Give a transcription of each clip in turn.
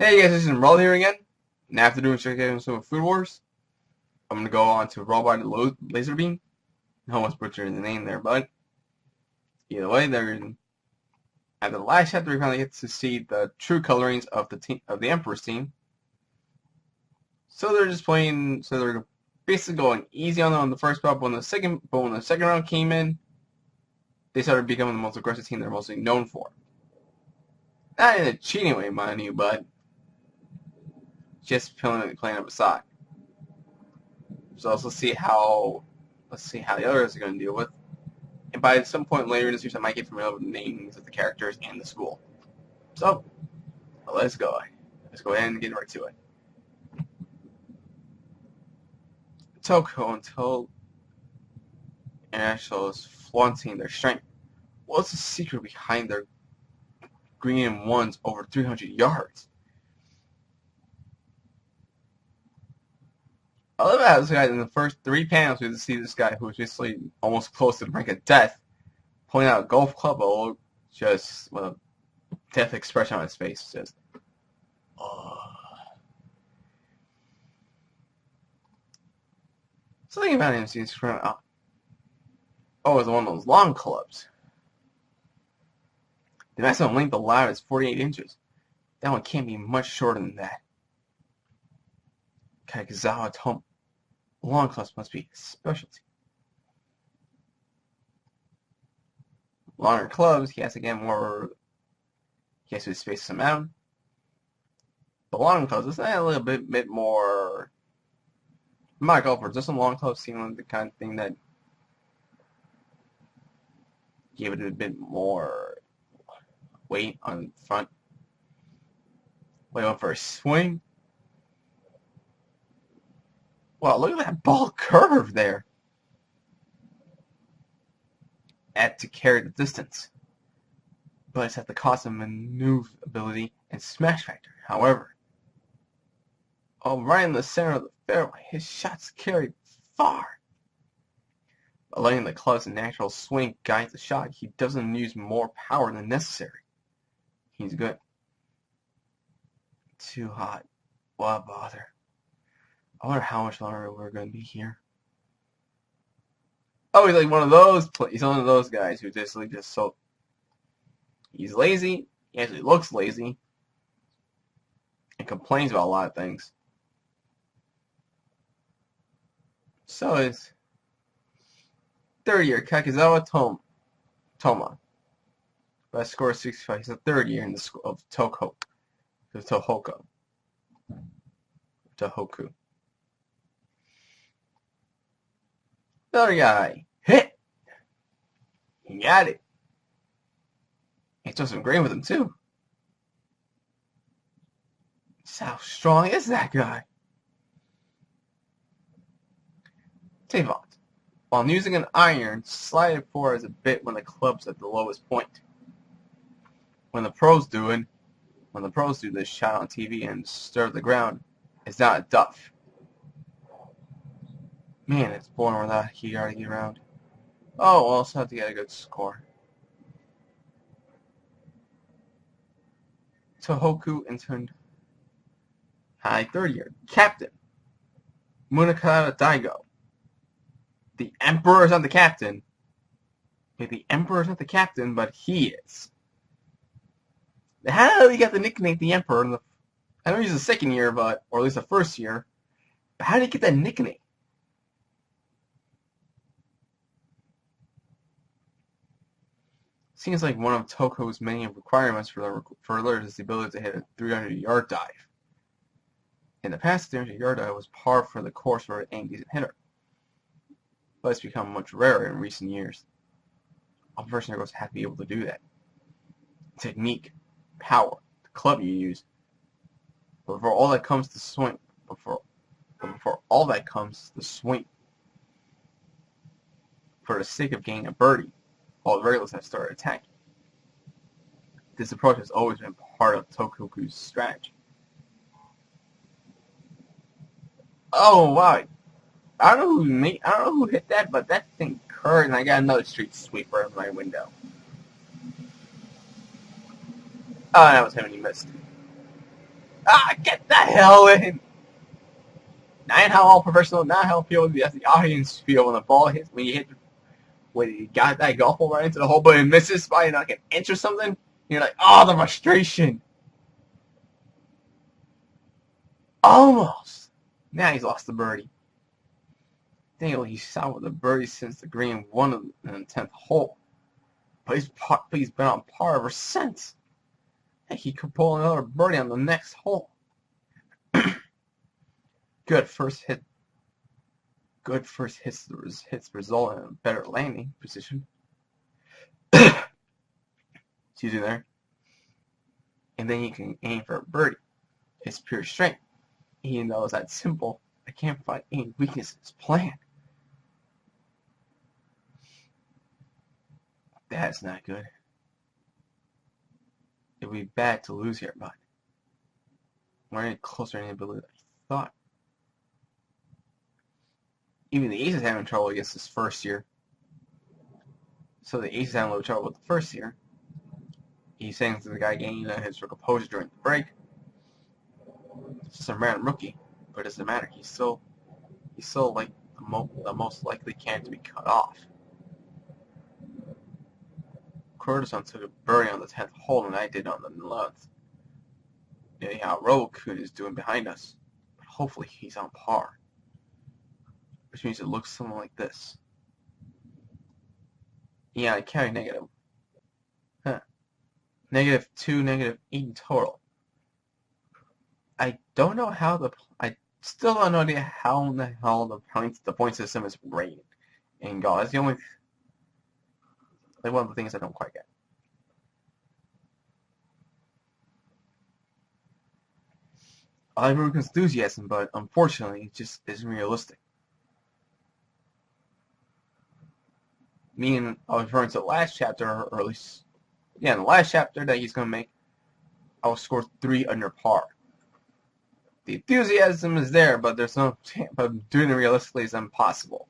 Hey guys, this is Marlo here again. And after doing some Food Wars, I'm gonna go on to Robot Laserbeam. I almost butchered the name there, but either way, after the last chapter, we finally get to see the true colorings of the Emperor's team. So they're just playing. So they're basically going easy on them on the first bout. But when the second round came in, they started becoming the most aggressive team they're mostly known for. Not in a cheating way, mind you, but just playing up a side. So let's see how the others are going to deal with. And by some point later in the series, I might get familiar with the names of the characters and the school. So let's go. Let's go ahead and get right to it. Toko until International is flaunting their strength. What's the secret behind their green and ones over 300 yards? I love how this guy in the first 3 panels we see this guy who was basically almost close to the brink of death, pulling out a golf club, just with a death expression on his face, just. Something about him seems from it's one of those long clubs. The maximum length allowed is 48 inches. That one can't be much shorter than that. Kagezawa Tom. Long clubs must be a specialty. Longer clubs, he has to get more. He has to space them out. But long clubs, isn't that a little bit more? My golfers, doesn't long clubs seem like the kind of thing that gave it a bit more weight on front? Went for a swing. Wow, look at that ball curve there. At to carry the distance. But it's at the cost of maneuverability and smash factor. However, right in the center of the fairway, his shots carry far. By letting the club's natural swing guide the shot, he doesn't use more power than necessary. He's good. Too hot. What a bother. I wonder how much longer we're going to be here. Oh, he's like one of those. He's one of those guys who just so. He's lazy. He actually looks lazy, and complains about a lot of things. So his third year, Kakezawa Toma. Best score 65. He's the third year in the school of Tohoku. Another guy. Hit! He got it. He took some grain with him, too. Just how strong is that guy? Tavant. While using an iron, slide it forward a bit when the club's at the lowest point. When the pros do this shot on TV and stir the ground, it's not a duff. Man, it's blowing over that he already get around. Oh, we'll also have to get a good score. Tohoku interned high third year. Captain Munakata Daigo. The Emperor is not the captain. Okay, the Emperor is not the captain, but he is. How did he get the nickname the Emperor? I know he's the second year, or at least the first year. But how did he get that nickname? Seems like one of Toko's many requirements for alerts is the ability to hit a 300-yard dive. In the past, the 300-yard dive was par for the course for any decent hitter, but it's become much rarer in recent years. A person goes to have to be able to do that. Technique, power, the club you use. But before all that comes, the swing. Before all that comes, the swing. For the sake of getting a birdie, all the regulars have started attacking. This approach has always been part of Tohoku's strategy. Oh wow! I don't know who hit that, but that thing curved, and I got another street sweeper in my window. Oh, that was him, and he missed. Ah, get the hell in! Not how all professional, not how people as the audience feel when the ball hits, when you got that golf ball right into the hole, but it misses by like an inch or something. And you're like, oh, the frustration. Almost. Now he's lost the birdie. Daniel, he shot with a birdie since the green won in the 10th hole. But he's been on par ever since. Heck, he could pull another birdie on the next hole. Good first hit. Good first hits result in a better landing position. Excuse me there. And then you can aim for a birdie. It's pure strength. Even though it's that simple, I can't find any weakness in his plan. That's not good. It would be bad to lose here, but we're any closer to any ability than I thought. Even the Ace is having trouble against this first year. So the Ace is having a little trouble with the first year. He's saying to the guy gaining his composure during the break. It's just a random rookie, but it doesn't matter. He's still like the most likely candidate to be cut off. Kurdistan took a birdie on the 10th hole, and I did on the 11th. Anyhow, Robot is doing behind us, but hopefully he's on par, which means it looks something like this. Yeah, I carry negative. Huh. -2, -8 in total. I don't know how I still have no idea how in the hell the point system is rated in golf. That's the only one of the things I don't quite get. I have Ruben's enthusiasm, but unfortunately, it just isn't realistic. Meaning, I was referring to the last chapter, or at least, yeah, in the last chapter that he's going to make, I will score 3 under par. The enthusiasm is there, but there's no chance. But doing it realistically is impossible.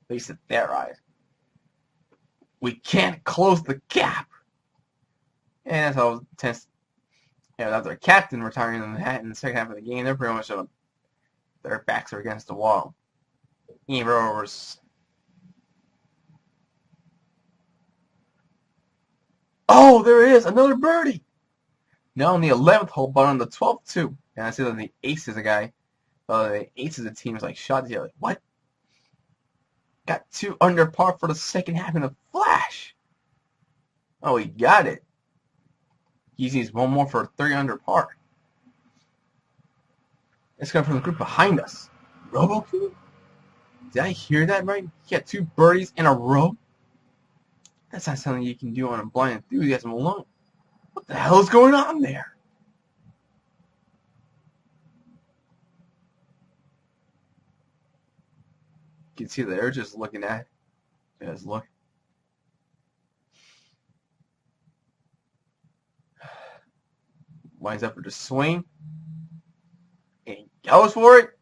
At least at their eyes. We can't close the gap. And that's how tense. Yeah, after a captain retiring in the second half of the game, they're pretty much their backs are against the wall. Even overs. Oh, there it is, another birdie. Not on the 11th hole, but on the 12th too. And I see that the Ace is a guy. The Ace is a team is like shot here. Like, what? Got 2 under par for the second half in a flash. Oh, he got it. He needs one more for 3 under par. It's coming from the group behind us. Roboku? Did I hear that right? He got 2 birdies in a row? That's not something you can do on a blind enthusiasm alone. What the hell is going on there? You can see they're just looking at it. Just look. Lines up for the swing. And he goes for it.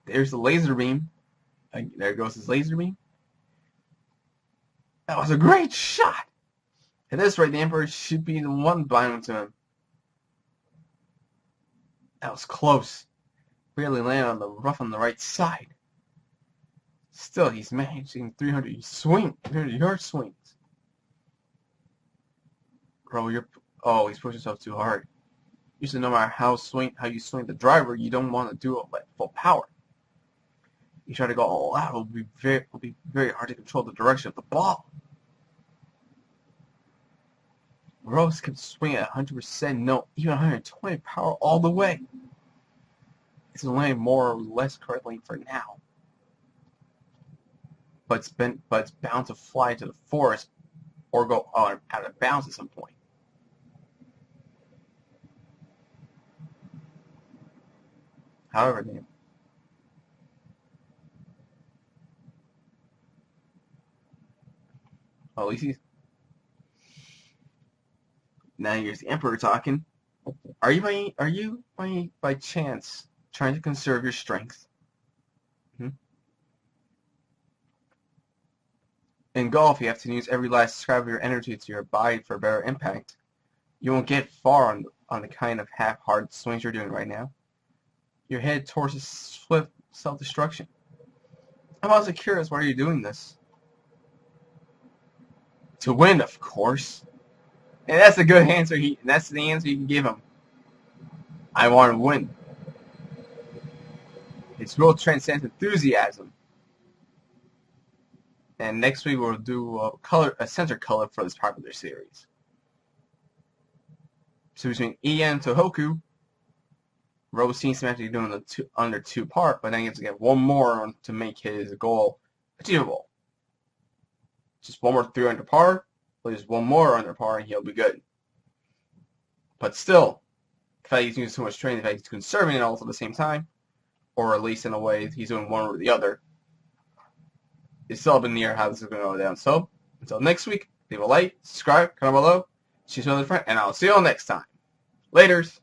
There's the laser beam. There goes his laser beam. That was a great shot. At this rate, the Emperor should be the one binding to him. That was close. Barely landed on the rough on the right side. Still, he's managing 300 yard swings. Bro, he's pushing himself too hard. Usually, no matter how you swing the driver, you don't want to do it at full power. You try to go all out, it'll be very hard to control the direction of the ball. Rose can swing at 100%, no, even 120 power all the way. It's landing more or less correctly for now. But it's bound to fly to the forest or go out of bounds at some point. However, at least he's now here's the Emperor talking. Are you by chance trying to conserve your strength? In golf, you have to use every last scrap of your energy to your body for better impact. You won't get far on the kind of half-hearted swings you're doing right now. You're headed towards a swift self-destruction. I'm also curious why you're doing this. To win, of course. And that's a good answer. That's the answer you can give him. I want to win. His role transcends enthusiasm. And next week we'll do a center color for this popular series. So between Ian and Tohoku, Robo seems to be doing the under 2 part, but then he has to get one more to make his goal achievable. Just one more 3 under par, or just one more under par, and he'll be good. But still, the fact he's using so much training, the fact he's conserving it all at the same time, or at least in a way he's doing one or the other, it's still up in the air how this is going to go down. So, until next week, leave a like, subscribe, comment below, choose another friend, and I'll see you all next time. Laters!